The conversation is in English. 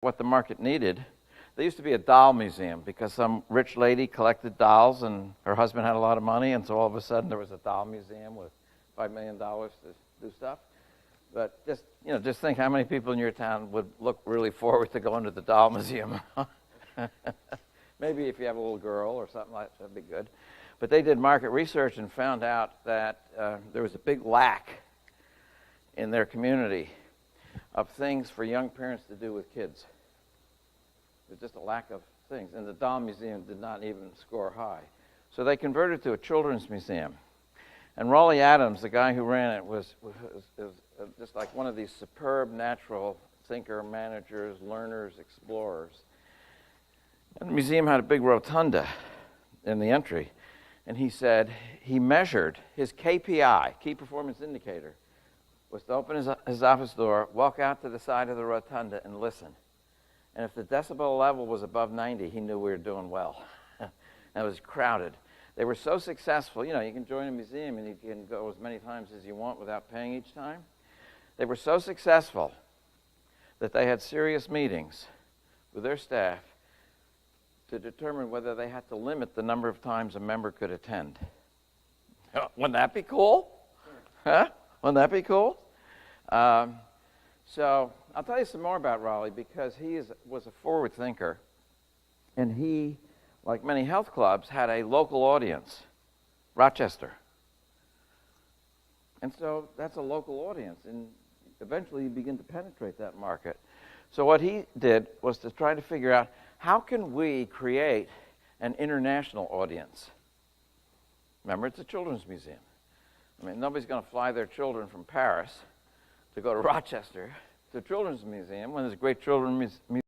what the market needed, there used to be a doll museum because some rich lady collected dolls and her husband had a lot of money, and so all of a sudden there was a doll museum with $5 million to do stuff. But just think how many people in your town would look really forward to going to the doll museum. Maybe if you have a little girl or something like that, that'd be good. But they did market research and found out that there was a big lack in their community of things for young parents to do with kids. There's just a lack of things. And the doll museum did not even score high. So they converted to a children's museum. And Raleigh Adams, the guy who ran it, was just like one of these superb natural thinker, managers, learners, explorers. And the museum had a big rotunda in the entry. And he said he measured his KPI, key performance indicator, was to open his office door, walk out to the side of the rotunda, and listen. And if the decibel level was above 90, he knew we were doing well. And it was crowded. They were so successful. You can join a museum and you can go as many times as you want without paying each time. They were so successful that they had serious meetings with their staff to determine whether they had to limit the number of times a member could attend. Wouldn't that be cool? Huh? Wouldn't that be cool? So I'll tell you some more about Raleigh because he was a forward thinker. And he, like many health clubs, had a local audience, Rochester. And so that's a local audience. And eventually you begin to penetrate that market. So what he did was to try to figure out how can we create an international audience. Remember, it's a children's museum. I mean, nobody's going to fly their children from Paris to go to Rochester to a children's museum when there's a great children's museum